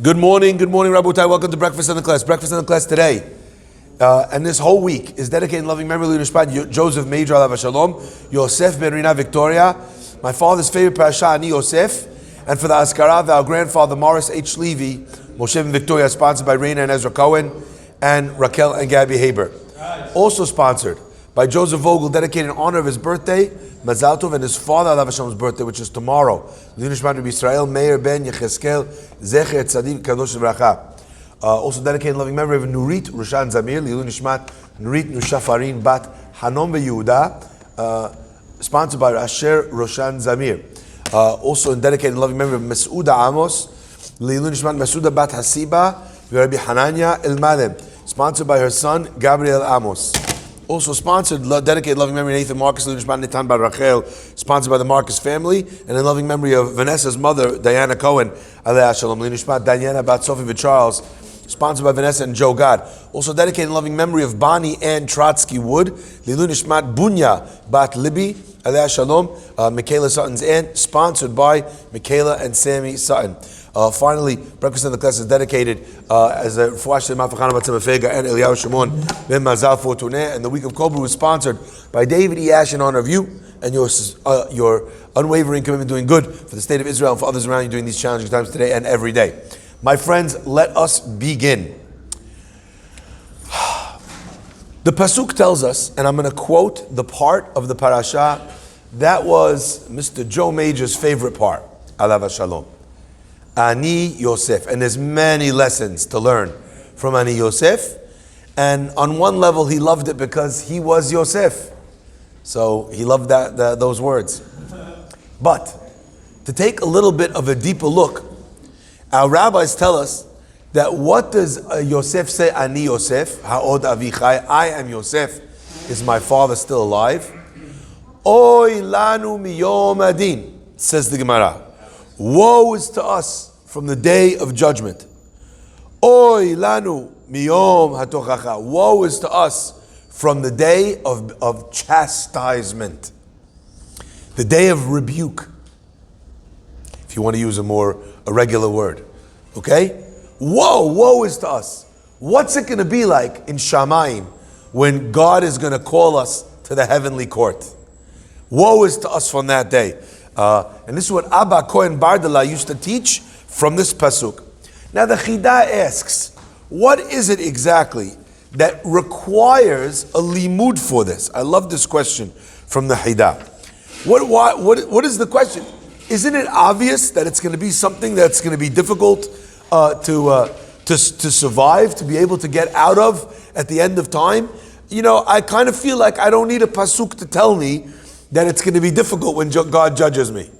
Good morning, Rabotai. Welcome to Breakfast in the Class. Breakfast in the Class today, and this whole week is dedicated in loving memory of Joseph Major Alav Shalom, Yosef Ben Rina Victoria, my father's favorite parasha, Ani Yosef, and for the Askara of our grandfather Morris H. Levy, Moshe Ben Victoria, sponsored by Reina and Ezra Cohen, and Raquel and Gabby Haber. Also sponsored by Joseph Vogel, dedicated in honor of his birthday, Mazal Tov, and his father Alav Hashalom's birthday, which is tomorrow. L'Nishmat Rabbi Israel Meir Ben Yecheskel Zecher Tzadik Kadosh Bracha. Also dedicated in loving memory of Nurit Rushan Zamir, Lilu Nishmat Nurit Nushafarin Bat Hanom Yehuda, sponsored by Asher Roshan Zamir. Also dedicated in loving memory of Mesuda Amos, Lilu Nishmat Mesuda Bat Hasiba, Rabbi Hananya El Malem, sponsored by her son Gabriel Amos. Also sponsored, dedicated loving memory of Nathan Marcus, Nitan Bar Rachel, sponsored by the Marcus family, and in loving memory of Vanessa's mother, Diana Cohen, Aleh Shalom, Linishmat, Diana Bat Sophie Charles, sponsored by Vanessa and Joe God. Also dedicated in loving memory of Bonnie Ann Trotsky Wood, Lilu Nishmat Bunya Bat Libby, Aleh Shalom, Michaela Sutton's aunt, sponsored by Michaela and Sammy Sutton. Finally, Breakfast in the Class is dedicated as a Fuash Mafachana Batzimafega and Eliyahu Shimon Ben Mazal Fortuné, and the week of Kobru is sponsored by David E. Ash in honor of you and your unwavering commitment to doing good for the state of Israel and for others around you during these challenging times today and every day. My friends, let us begin. The Pasuk tells us, and I'm going to quote the part of the parasha that was Mr. Joe Major's favorite part, Alav Shalom. Ani Yosef, and there's many lessons to learn from Ani Yosef, and on one level he loved it because he was Yosef, so he loved those words. But to take a little bit of a deeper look, our rabbis tell us that what does Yosef say? Ani Yosef, Ha'od Avichai, I am Yosef. Is my father still alive? Oy lanu miyom adin, says the Gemara. Woe is to us from the day of judgment. Oy lanu miyom hatochacha. Woe is to us from the day of chastisement. The day of rebuke. If you want to use a regular word. Okay? Woe is to us. What's it going to be like in Shamayim when God is going to call us to the heavenly court? Woe is to us from that day. And this is what Abba Kohen Bardala used to teach from this pasuk. Now the Chida asks, what is it exactly that requires a limud for this? I love this question from the Chida. What is the question? Isn't it obvious that it's going to be something that's going to be difficult to survive, to be able to get out of at the end of time? You know, I kind of feel like I don't need a pasuk to tell me that it's going to be difficult when God judges me.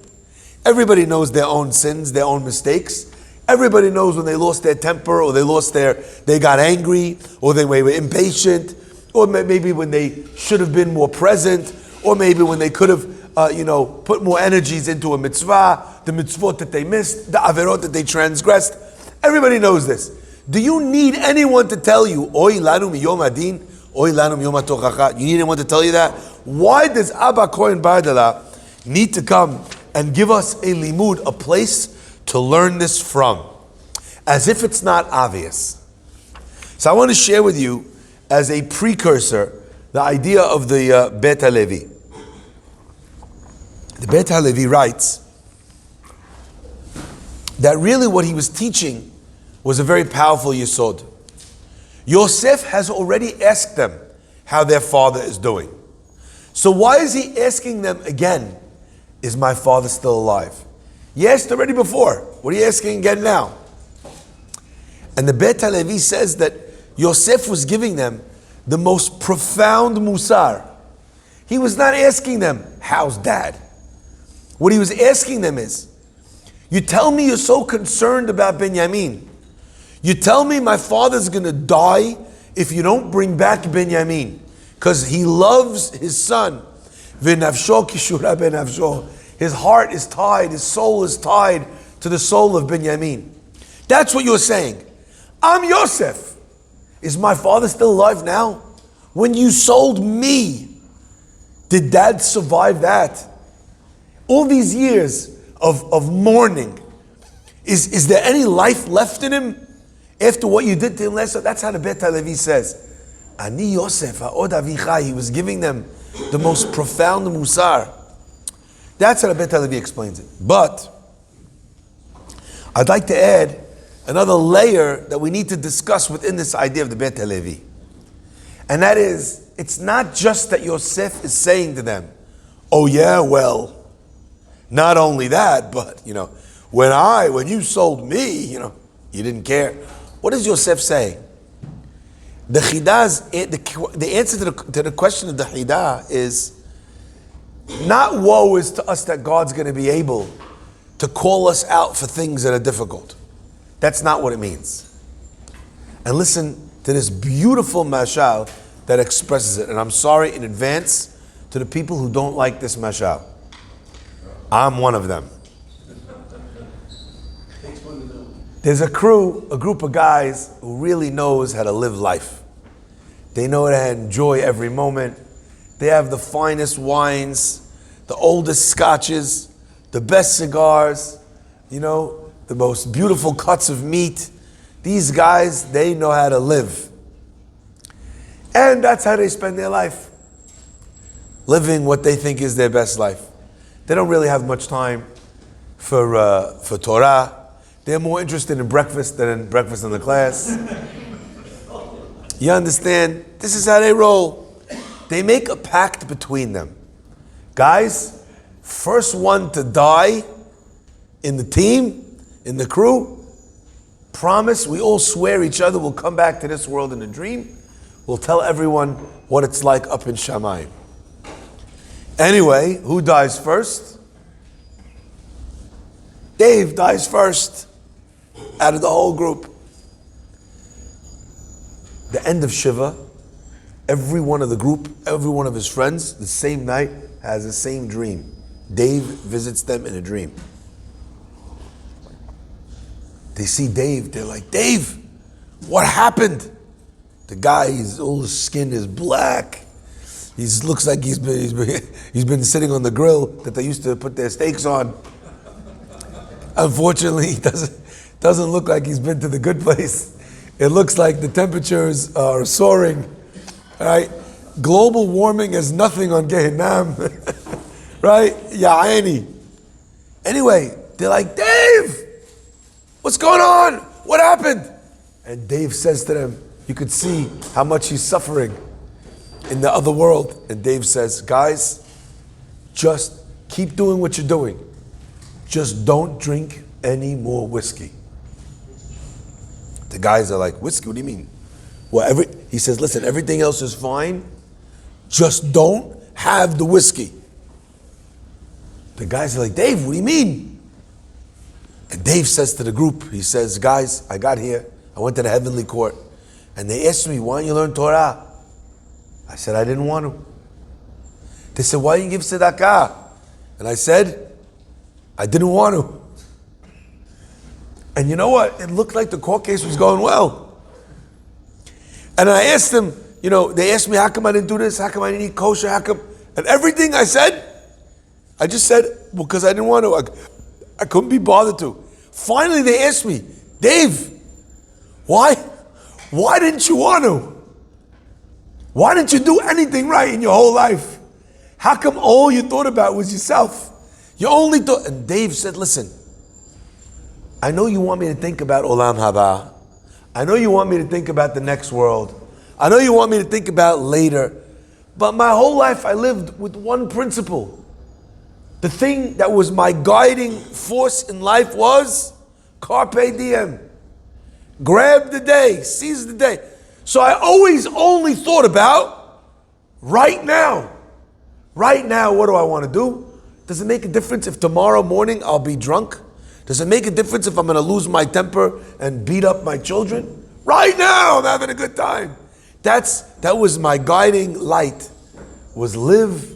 Everybody knows their own sins, their own mistakes. Everybody knows when they lost their temper, or they got angry, or they were impatient, or maybe when they should have been more present, or maybe when they could have, put more energies into a mitzvah, the mitzvot that they missed, the averot that they transgressed. Everybody knows this. Do you need anyone to tell you, Oy lanu miyom adin, Oy lanu miyom hatochacha? You need anyone to tell you that? Why does Abba Kohen Bardala need to come and give us a limud, a place to learn this from? As if it's not obvious. So I want to share with you, as a precursor, the idea of the Bet HaLevi. The Bet HaLevi writes that really what he was teaching was a very powerful yesod. Yosef has already asked them how their father is doing. So why is he asking them again, is my father still alive? He asked already before. What are you asking again now? And the Bet HaLevi says that Yosef was giving them the most profound musar. He was not asking them, how's dad? What he was asking them is, you tell me you're so concerned about Benjamin. You tell me my father's going to die if you don't bring back Benjamin, because he loves his son. V'nafsho kishura benafsho. His heart is tied, his soul is tied to the soul of Benjamin. That's what you're saying. I'm Yosef. Is my father still alive now? When you sold me, did dad survive that? All these years of mourning, Is there any life left in him after what you did to him last time? That's how the Bet HaLevi says. Ani Yosef ha'od avichai. He was giving them the most profound musar. That's how the Bet HaLevi explains it. But I'd like to add another layer that we need to discuss within this idea of the Bet HaLevi. And that is, it's not just that Yosef is saying to them, oh yeah, well, not only that, but, when you sold me, you didn't care. What does Yosef say? The answer to the question of the Chidah is, not woe is to us that God's going to be able to call us out for things that are difficult. That's not what it means. And listen to this beautiful mashal that expresses it. And I'm sorry in advance to the people who don't like this mashal. I'm one of them. There's a group of guys who really knows how to live life. They know how to enjoy every moment. They have the finest wines, the oldest scotches, the best cigars, the most beautiful cuts of meat. These guys, they know how to live. And that's how they spend their life. Living what they think is their best life. They don't really have much time for Torah. They're more interested in breakfast than in breakfast in the class. You understand? This is how they roll. They make a pact between them. Guys, first one to die in the team, in the crew, promise, we all swear each other we'll come back to this world in a dream. We'll tell everyone what it's like up in Shamayim. Anyway, who dies first? Dave dies first out of the whole group. The end of Shiva, every one of the group, every one of his friends, the same night has the same dream. Dave visits them in a dream. They see Dave, they're like, Dave, what happened? The guy, all his skin is black. He looks like he's been sitting on the grill that they used to put their steaks on. Unfortunately, he doesn't look like he's been to the good place. It looks like the temperatures are soaring, right? Global warming has nothing on Gehinam, right? Ya'ani. Anyway, they're like, Dave, what's going on? What happened? And Dave says to them, you could see how much he's suffering in the other world. And Dave says, guys, just keep doing what you're doing. Just don't drink any more whiskey. The guys are like, whiskey, what do you mean? Well, he says, listen, everything else is fine. Just don't have the whiskey. The guys are like, Dave, what do you mean? And Dave says to the group, he says, guys, I got here. I went to the heavenly court. And they asked me, why don't you learn Torah? I said, I didn't want to. They said, why didn't you give tzedakah? And I said, I didn't want to. And you know what? It looked like the court case was going well. And I asked them, they asked me, how come I didn't do this? How come I didn't eat kosher? How come? And everything I said, I just said, well, because I didn't want to. I couldn't be bothered to. Finally, they asked me, Dave, why didn't you want to? Why didn't you do anything right in your whole life? How come all you thought about was yourself? You only thought, and Dave said, listen, I know you want me to think about Olam Haba. I know you want me to think about the next world. I know you want me to think about later. But my whole life I lived with one principle. The thing that was my guiding force in life was Carpe Diem. Grab the day, seize the day. So I always only thought about right now. Right now, what do I want to do? Does it make a difference if tomorrow morning I'll be drunk? Does it make a difference if I'm going to lose my temper and beat up my children? Right now, I'm having a good time. That was my guiding light, was live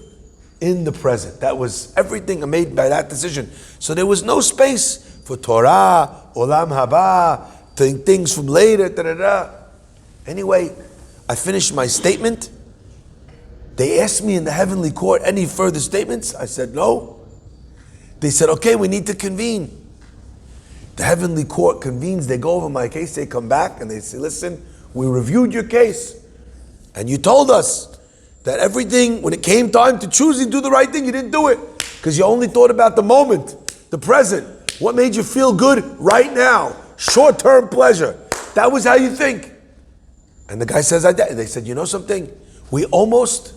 in the present. That was everything I made by that decision. So there was no space for Torah, Olam Haba, things from later, da-da-da. Anyway, I finished my statement. They asked me in the heavenly court, any further statements? I said, no. They said, okay, we need to convene. The heavenly court convenes, they go over my case, they come back and they say, listen, we reviewed your case and you told us that everything, when it came time to choosing to do the right thing, you didn't do it because you only thought about the moment, the present, what made you feel good right now, short-term pleasure. That was how you think. And the guy says, I did. They said, you know something? We almost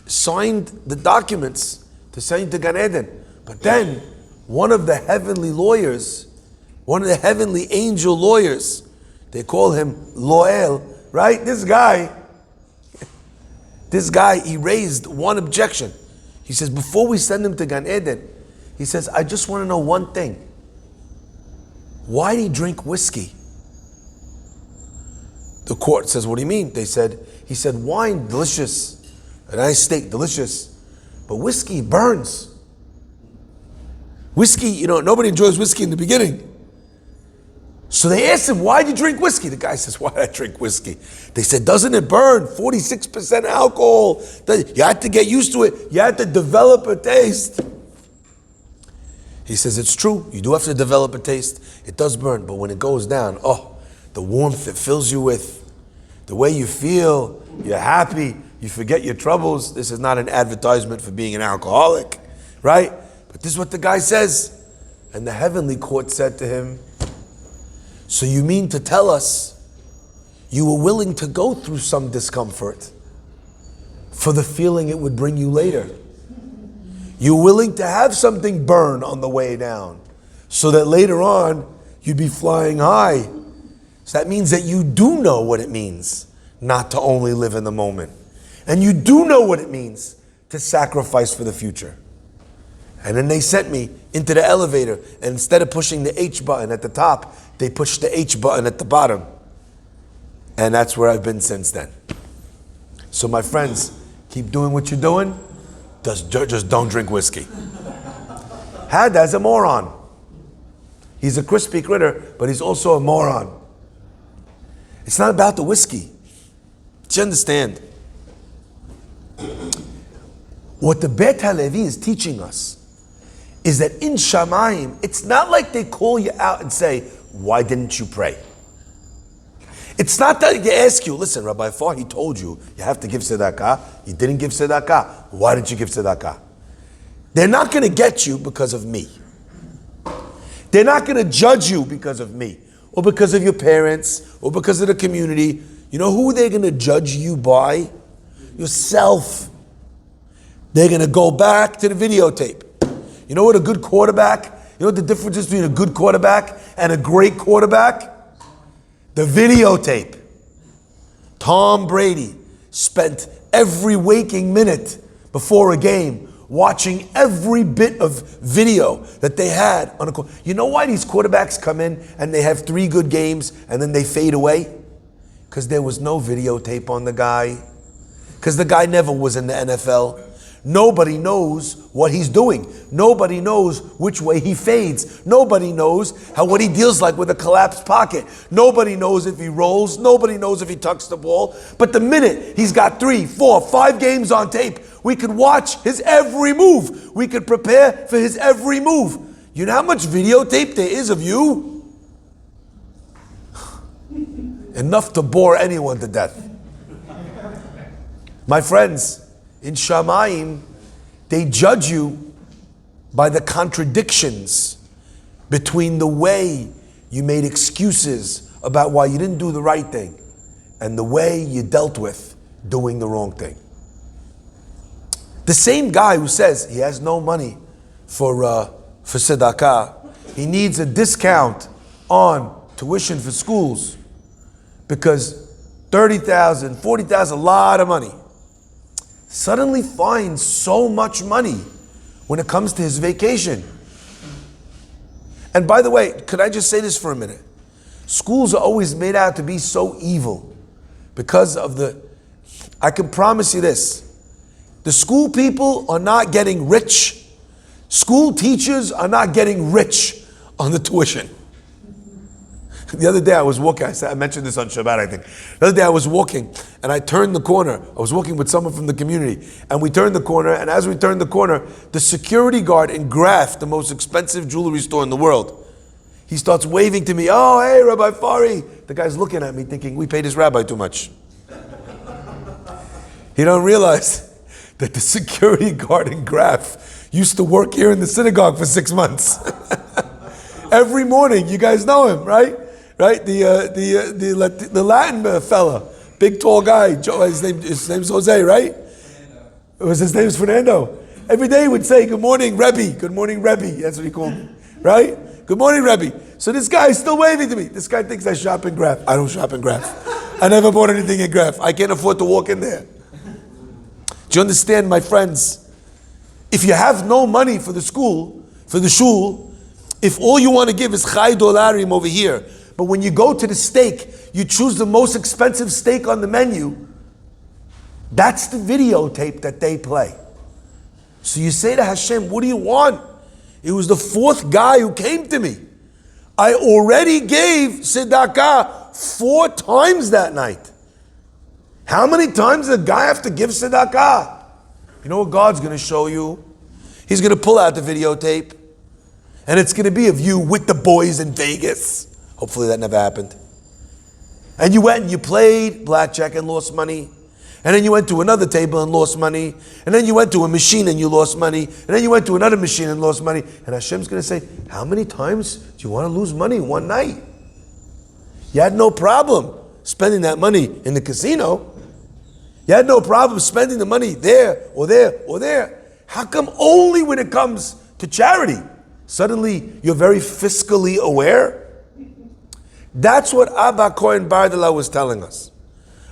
signed the documents to send you to Gan Eden. But then, one of the heavenly lawyers, one of the heavenly angel lawyers, they call him Loel, right? This guy, he raised one objection. He says, before we send him to Gan Eden, he says, I just want to know one thing. Why did he drink whiskey? The court says, what do you mean? He said, wine, delicious. A nice steak, delicious. But whiskey burns. Whiskey, nobody enjoys whiskey in the beginning. So they asked him, why did you drink whiskey? The guy says, why did I drink whiskey? They said, doesn't it burn? 46% alcohol. You had to get used to it. You had to develop a taste. He says, it's true. You do have to develop a taste. It does burn. But when it goes down, the warmth it fills you with, the way you feel, you're happy, you forget your troubles. This is not an advertisement for being an alcoholic, right? But this is what the guy says. And the heavenly court said to him, so you mean to tell us you were willing to go through some discomfort for the feeling it would bring you later? You're willing to have something burn on the way down so that later on you'd be flying high. So that means that you do know what it means not to only live in the moment. And you do know what it means to sacrifice for the future. And then they sent me into the elevator, and instead of pushing the H button at the top, they pushed the H button at the bottom. And that's where I've been since then. So my friends, keep doing what you're doing. Just don't drink whiskey. Hadad's a moron. He's a crispy critter, but he's also a moron. It's not about the whiskey. Do you understand? What the Beit HaLevi is teaching us is that in Shamayim, it's not like they call you out and say, why didn't you pray? It's not that they ask you, listen, Rabbi Farr, he told you, you have to give tzedakah. You didn't give tzedakah. Why didn't you give tzedakah? They're not going to get you because of me. They're not going to judge you because of me, or because of your parents, or because of the community. You know who they're going to judge you by? Yourself. They're going to go back to the videotape. You know what a good quarterback, you know what the difference is between a good quarterback and a great quarterback? The videotape. Tom Brady spent every waking minute before a game watching every bit of video that they had on a court. You know why these quarterbacks come in and they have 3 good games and then they fade away? Because there was no videotape on the guy. Because the guy never was in the NFL. Nobody knows what he's doing. Nobody knows which way he fades. Nobody knows what he deals like with a collapsed pocket. Nobody knows if he rolls. Nobody knows if he tucks the ball. But the minute he's got 3, 4, 5 games on tape, we could watch his every move. We could prepare for his every move. You know how much videotape there is of you? Enough to bore anyone to death. My friends, in Shamayim, they judge you by the contradictions between the way you made excuses about why you didn't do the right thing and the way you dealt with doing the wrong thing. The same guy who says he has no money for tzedakah, he needs a discount on tuition for schools because $30,000, $40,000, a lot of money, suddenly finds so much money when it comes to his vacation. And by the way, could I just say this for a minute? Schools are always made out to be so evil because of I can promise you this, the school people are not getting rich. School teachers are not getting rich on the tuition. The other day I was walking, I mentioned this on Shabbat, I think. The other day I was walking and I turned the corner. I was walking with someone from the community and we turned the corner, and as we turned the corner, the security guard in Graf, the most expensive jewelry store in the world, He starts waving to me. Oh, hey, Rabbi Fari. The guy's looking at me thinking, we paid this rabbi too much. He don't realize that the security guard in Graf used to work here in the synagogue for 6 months. Every morning, you guys know him, right? Right? The Latin fella, big tall guy. His name's Jose, right? His name was Fernando. Every day he would say, good morning, Rebbe. Good morning, Rebbe. That's what he called me, right? Good morning, Rebbe. So this guy is still waving to me. This guy thinks I shop in Graf. I don't shop in Graf. I never bought anything in Graf. I can't afford to walk in there. Do you understand, my friends? If you have no money for the school, for the shul, if all you want to give is chai dolarim over here, but when you go to the steak, you choose the most expensive steak on the menu, that's the videotape that they play. So you say to Hashem, what do you want? It was the 4th guy who came to me. I already gave tzedakah 4 times that night. How many times does a guy have to give tzedakah? You know what God's going to show you? He's going to pull out the videotape, and it's going to be of you with the boys in Vegas. Hopefully that never happened. And you went and you played blackjack and lost money. And then you went to another table and lost money. And then you went to a machine and you lost money. And then you went to another machine and lost money. And Hashem's going to say, how many times do you want to lose money in one night? You had no problem spending that money in the casino. You had no problem spending the money there or there or there. How come only when it comes to charity, suddenly you're very fiscally aware? That's what Abba Kohen Bardala was telling us.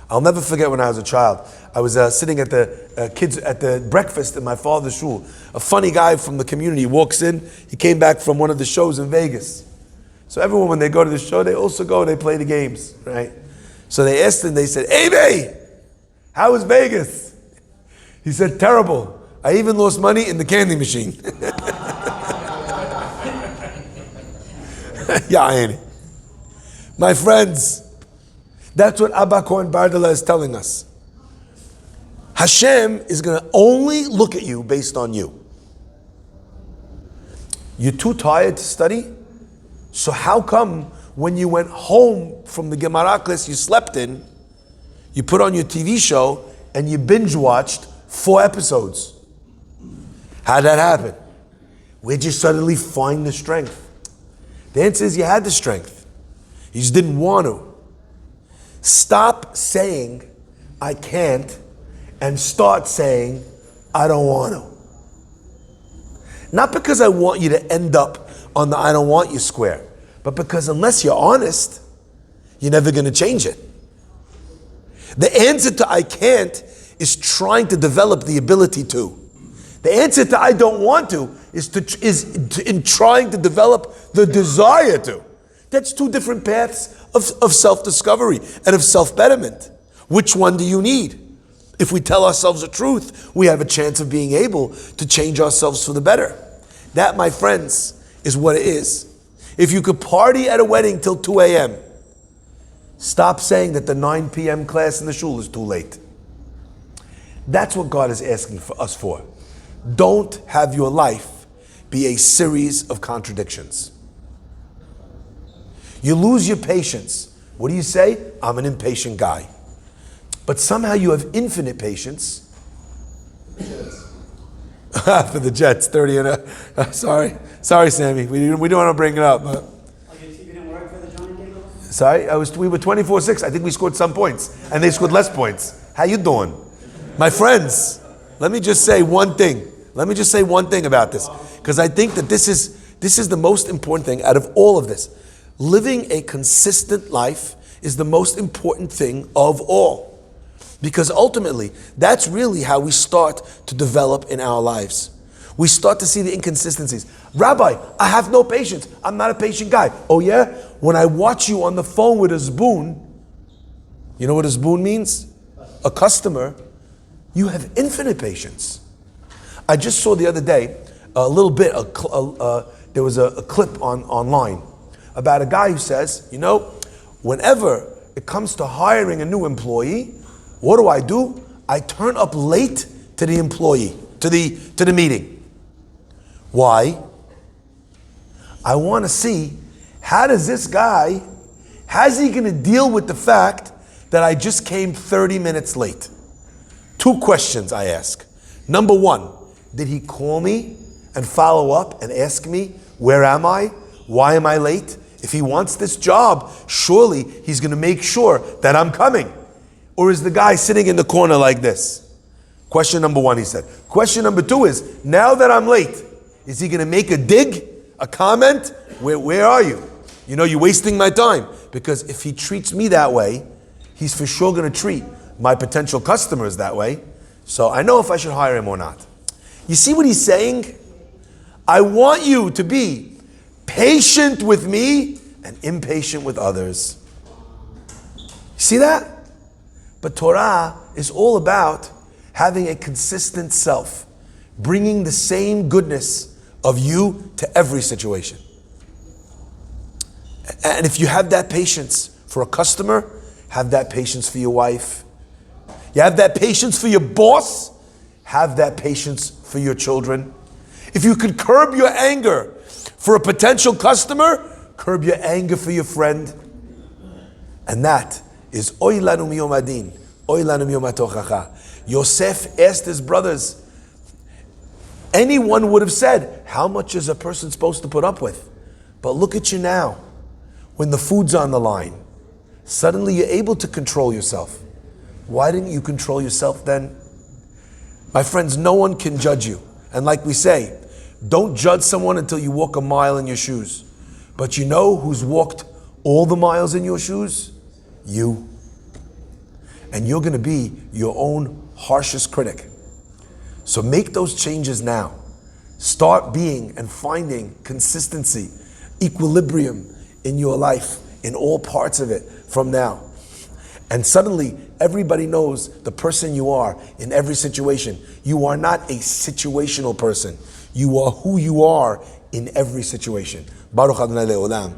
I'll never forget when I was a child. I was sitting at the kids at the breakfast in my father's shul. A funny guy from the community walks in. He came back from one of the shows in Vegas. So everyone, when they go to the show, they also go and they play the games, right? So they asked him, they said, "Hey, Bay, how was Vegas?" He said, "Terrible. I even lost money in the candy machine." Yeah, ain't it? My friends, that's what Abba Kohen Bardala is telling us. Hashem is going to only look at you based on you. You're too tired to study? So how come when you went home from the Gemara class you slept in, you put on your TV show and you binge watched 4 episodes? How'd that happen? Where'd you suddenly find the strength? The answer is you had the strength. You just didn't want to. Stop saying, I can't, and start saying, I don't want to. Not because I want you to end up on the I don't want you square, but because unless you're honest, you're never going to change it. The answer to I can't is trying to develop the ability to. The answer to I don't want to is in trying to develop the desire to. That's 2 different paths of self-discovery and of self-betterment. Which one do you need? If we tell ourselves the truth, we have a chance of being able to change ourselves for the better. That, my friends, is what it is. If you could party at a wedding till 2 a.m., stop saying that the 9 p.m. class in the shul is too late. That's what God is asking for us for. Don't have your life be a series of contradictions. You lose your patience. What do you say? I'm an impatient guy. But somehow you have infinite patience. For the Jets, 30 and sorry, Sammy. We don't want to bring it up. But. Your TV didn't work for the Johnny game? Sorry, we were 24-6. I think we scored some points, and they scored less points. How you doing, my friends? Let me just say one thing. About this, because I think that this is the most important thing out of all of this. Living a consistent life is the most important thing of all. Because ultimately, that's really how we start to develop in our lives. We start to see the inconsistencies. Rabbi, I have no patience. I'm not a patient guy. Oh yeah? When I watch you on the phone with a zboon, you know what a zboon means? A customer. You have infinite patience. I just saw the other day there was a clip online about a guy who says, whenever it comes to hiring a new employee, what do? I turn up late to the employee, to the meeting. Why? I want to see how's he going to deal with the fact that I just came 30 minutes late? 2 questions I ask. Number 1, did he call me and follow up and ask me, where am I? Why am I late? If he wants this job, surely he's going to make sure that I'm coming. Or is the guy sitting in the corner like this? Question number 1, he said. Question number 2 is, now that I'm late, is he going to make a dig, a comment? Where are you? You know, you're wasting my time. Because if he treats me that way, he's for sure going to treat my potential customers that way. So I know if I should hire him or not. You see what he's saying? I want you to be patient with me and impatient with others. See that? But Torah is all about having a consistent self, bringing the same goodness of you to every situation. And if you have that patience for a customer, have that patience for your wife. You have that patience for your boss, have that patience for your children. If you could curb your anger for a potential customer, curb your anger for your friend. And that is Oy lanu miyom adin, Oy lanu miyom hatochacha. Yosef asked his brothers, anyone would have said, how much is a person supposed to put up with? But look at you now. When the food's on the line, suddenly you're able to control yourself. Why didn't you control yourself then? My friends, no one can judge you. And like we say, don't judge someone until you walk a mile in your shoes. But you know who's walked all the miles in your shoes? You. And you're going to be your own harshest critic. So make those changes now. Start being and finding consistency, equilibrium in your life, in all parts of it from now. And suddenly, everybody knows the person you are in every situation. You are not a situational person. You are who you are in every situation. Baruch Adonai Le'olam.